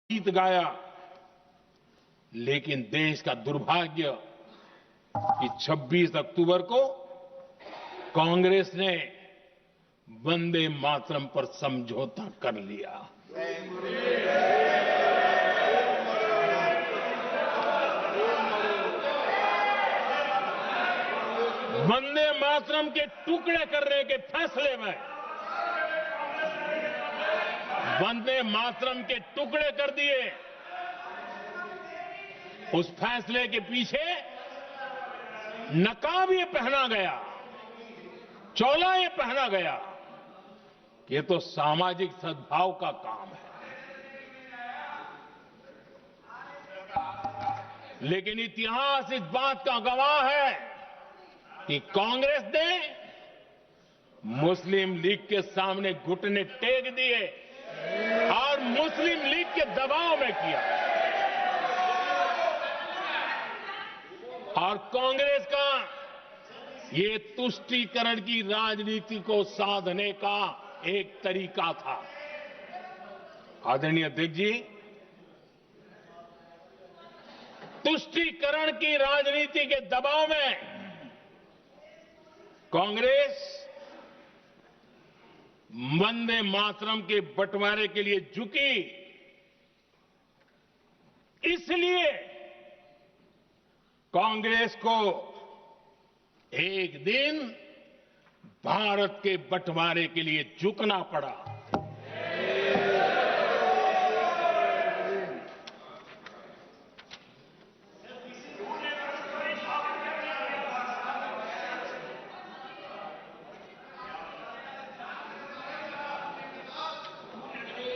गीत गाया, लेकिन देश का दुर्भाग्य कि 26 अक्टूबर को कांग्रेस ने वंदे मातरम पर समझौता कर लिया। वंदे मातरम के टुकड़े करने के फैसले में वंदे मातरम के टुकड़े कर दिए। उस फैसले के पीछे नकाब ये पहना गया, चोला ये पहना गया कि ये तो सामाजिक सद्भाव का काम है। लेकिन इतिहास इस बात का गवाह है कि कांग्रेस ने मुस्लिम लीग के सामने घुटने टेक दिए और मुस्लिम लीग के दबाव में किया। और कांग्रेस का ये तुष्टीकरण की राजनीति को साधने का एक तरीका था। आदरणीय अध्यक्ष जी, तुष्टीकरण की राजनीति के दबाव में कांग्रेस वंदे मातरम के बंटवारे के लिए झुकी। इसलिए कांग्रेस को एक दिन भारत के बंटवारे के लिए झुकना पड़ा।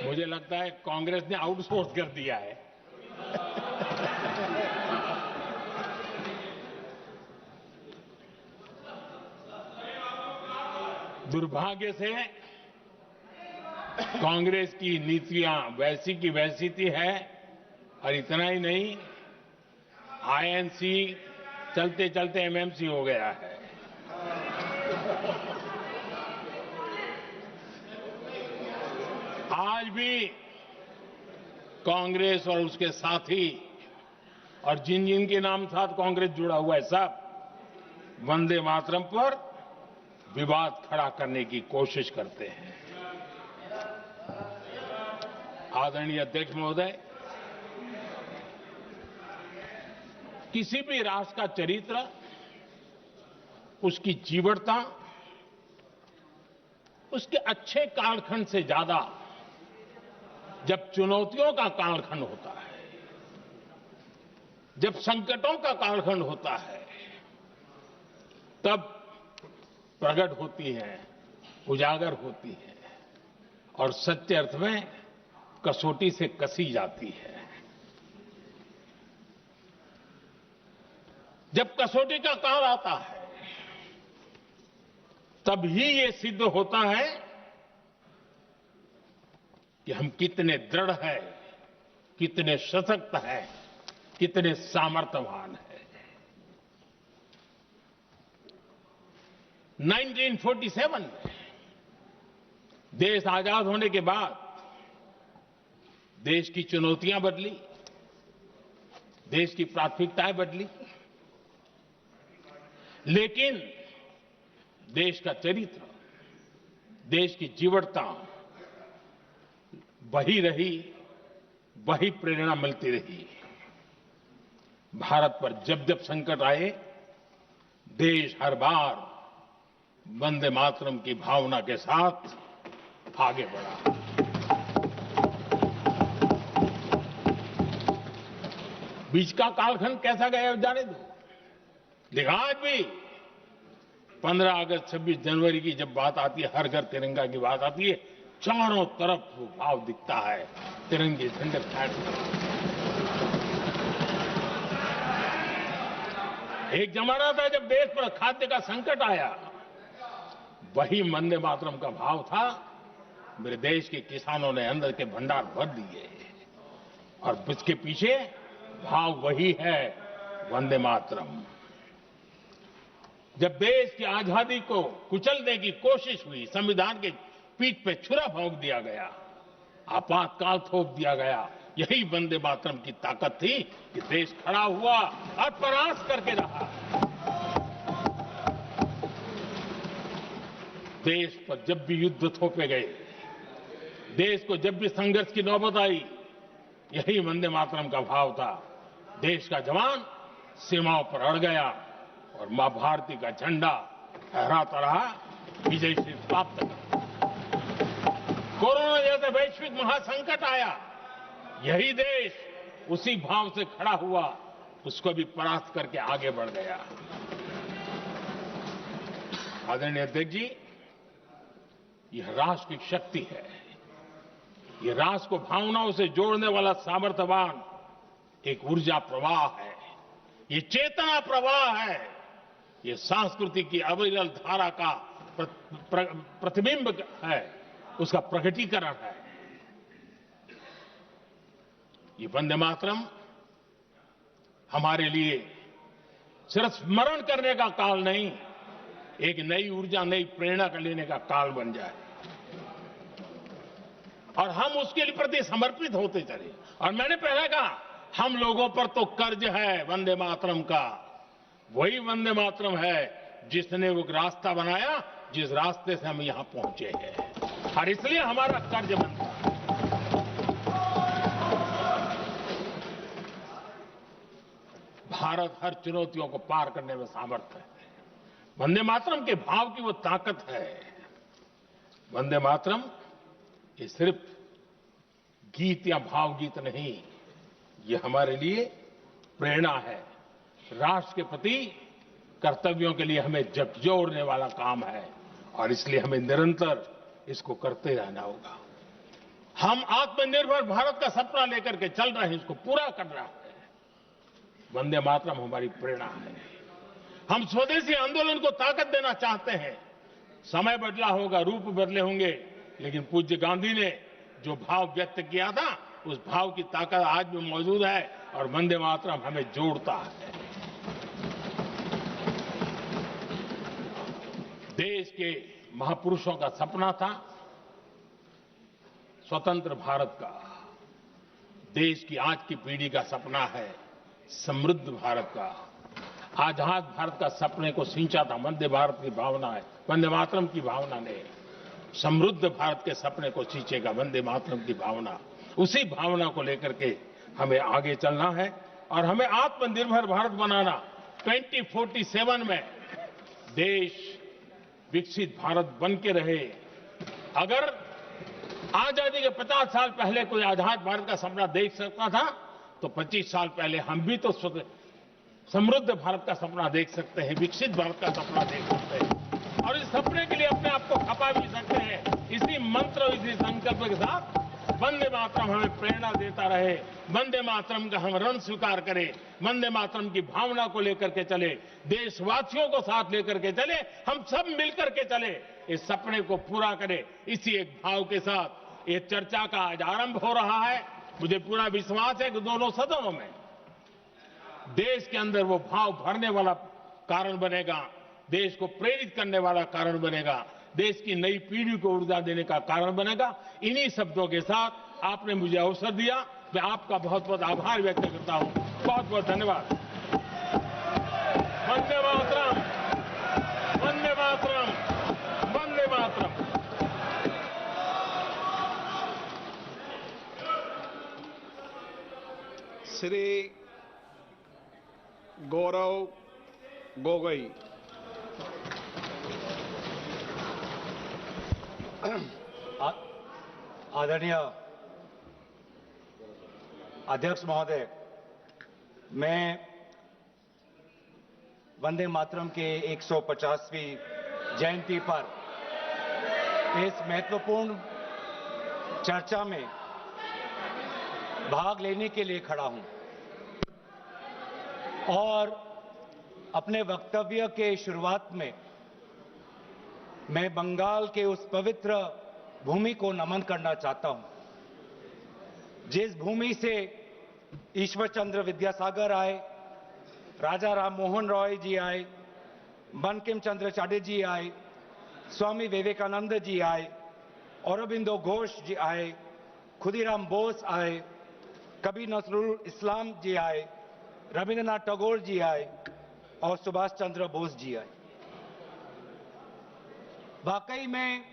मुझे लगता है कांग्रेस ने आउटसोर्स कर दिया है। दुर्भाग्य से कांग्रेस की नीतियां वैसी की वैसी थी है। और इतना ही नहीं, आईएनसी चलते चलते एमएमसी हो गया है। आज भी कांग्रेस और उसके साथी और जिन जिन के नाम साथ कांग्रेस जुड़ा हुआ है, सब वंदे मातरम पर विवाद खड़ा करने की कोशिश करते हैं। आदरणीय अध्यक्ष महोदय, किसी भी राष्ट्र का चरित्र, उसकी जीवटता, उसके अच्छे कालखंड से ज्यादा जब चुनौतियों का कालखंड होता है, जब संकटों का कालखंड होता है, तब प्रकट होती है, उजागर होती है और सच्चे अर्थ में कसौटी से कसी जाती है। जब कसौटी का काल आता है, तब ही ये सिद्ध होता है कि हम कितने दृढ़ हैं, कितने सशक्त हैं, कितने सामर्थ्यवान हैं। 1947 में देश आजाद होने के बाद देश की चुनौतियां बदली, देश की प्राथमिकताएं बदली, लेकिन देश का चरित्र, देश की जीवटता वही रही, वही प्रेरणा मिलती रही। भारत पर जब जब संकट आए, देश हर बार वंदे मातरम की भावना के साथ आगे बढ़ा। बीच का कालखंड कैसा गया जाने दो, लेकिन आज भी 15 अगस्त 26 जनवरी की जब बात आती है, हर घर तिरंगा की बात आती है, चारों तरफ वो भाव दिखता है, तिरंगे झंडे फहराते। एक जमाना था जब देश पर खाद्य का संकट आया, वही वंदे मातरम का भाव था। मेरे देश के किसानों ने अंदर के भंडार भर दिए और इसके पीछे भाव वही है, वंदे मातरम। जब देश की आजादी को कुचलने की कोशिश हुई, संविधान के पीठ पे छुरा भोंक दिया गया, आपातकाल थोप दिया गया, यही वंदे मातरम की ताकत थी कि देश खड़ा हुआ और परास्त करके रहा। देश पर जब भी युद्ध थोपे गए, देश को जब भी संघर्ष की नौबत आई, यही वंदे मातरम का भाव था। देश का जवान सीमाओं पर अड़ गया और मां भारती का झंडा फहराता रहा, विजय श्री प्राप्त कर। कोरोना जैसे वैश्विक महासंकट आया, यही देश उसी भाव से खड़ा हुआ, उसको भी परास्त करके आगे बढ़ गया। आदरणीय अध्यक्ष जी, यह राष्ट्र की शक्ति है। ये राष्ट्र को भावनाओं से जोड़ने वाला सामर्थ्यवान एक ऊर्जा प्रवाह है। ये चेतना प्रवाह है। ये संस्कृति की अविरल धारा का प्रतिबिंब है, उसका प्रकटीकरण है। ये वंदे मातरम हमारे लिए सिर्फ स्मरण करने का काल नहीं, एक नई ऊर्जा, नई प्रेरणा का लेने का काल बन जाए और हम उसके प्रति समर्पित होते चले। और मैंने पहले कहा, हम लोगों पर तो कर्ज है वंदे मातरम का। वही वंदे मातरम है जिसने वो रास्ता बनाया, जिस रास्ते से हम यहां पहुंचे हैं, और इसलिए हमारा कर्ज बनता है। भारत हर चुनौतियों को पार करने में सामर्थ्य है। वंदे मातरम के भाव की वो ताकत है। वंदे मातरम ये सिर्फ गीत या भावगीत नहीं, ये हमारे लिए प्रेरणा है। राष्ट्र के प्रति कर्तव्यों के लिए हमें झकझोरने वाला काम है और इसलिए हमें निरंतर इसको करते रहना होगा। हम आत्मनिर्भर भारत का सपना लेकर के चल रहे हैं, इसको पूरा कर रहे हैं। वंदे मातरम हमारी प्रेरणा है। हम स्वदेशी आंदोलन को ताकत देना चाहते हैं। समय बदला होगा, रूप बदले होंगे, लेकिन पूज्य गांधी ने जो भाव व्यक्त किया था, उस भाव की ताकत आज भी मौजूद है और वंदे मातरम हमें जोड़ता है। देश के महापुरुषों का सपना था स्वतंत्र भारत का। देश की आज की पीढ़ी का सपना है समृद्ध भारत का। आजाद भारत का सपने को सिंचा था वंदे भारत की भावना है, वंदे मातरम की भावना ने। समृद्ध भारत के सपने को सींचेगा वंदे मातरम की भावना। उसी भावना को लेकर के हमें आगे चलना है और हमें आत्मनिर्भर भारत बनाना। 2047 में देश विकसित भारत बन के रहे। अगर आजादी के 50 साल पहले कोई आजाद भारत का सपना देख सकता था, तो 25 साल पहले हम भी तो समृद्ध भारत का सपना देख सकते हैं, विकसित भारत का सपना देख सकते हैं और इस सपने के लिए अपने आप को खपा भी सकते हैं। इसी मंत्र, इसी संकल्प के साथ वंदे मातरम हमें प्रेरणा देता रहे। वंदे मातरम का हम रण स्वीकार करें, वंदे मातरम की भावना को लेकर के चले, देशवासियों को साथ लेकर के चले, हम सब मिलकर के चले, इस सपने को पूरा करें। इसी एक भाव के साथ ये चर्चा का आज आरंभ हो रहा है। मुझे पूरा विश्वास है कि दोनों सदनों में देश के अंदर वो भाव भरने वाला कारण बनेगा, देश को प्रेरित करने वाला कारण बनेगा, देश की नई पीढ़ी को ऊर्जा देने का कारण बनेगा। इन्हीं शब्दों के साथ आपने मुझे अवसर दिया, मैं आपका बहुत बहुत आभार व्यक्त करता हूं। बहुत बहुत धन्यवाद। वंदे मातरम, वंदे मातरम, वंदे मातरम। श्री गौरव गोगोई। आदरणीय अध्यक्ष महोदय, मैं वंदे मातरम के 150वीं जयंती पर इस महत्वपूर्ण चर्चा में भाग लेने के लिए खड़ा हूं और अपने वक्तव्य के शुरुआत में मैं बंगाल के उस पवित्र भूमि को नमन करना चाहता हूं जिस भूमि से ईश्वर चंद्र विद्यासागर आए, राजा राम मोहन रॉय जी आए, बंकिम चंद्र चटर्जी आए, स्वामी विवेकानंद जी आए, अरबिंदो घोष जी आए, खुदीराम बोस आए, कभी नजरुल इस्लाम जी आए, रविंद्रनाथ टैगोर जी आए और सुभाष चंद्र बोस जी आए। वाकई में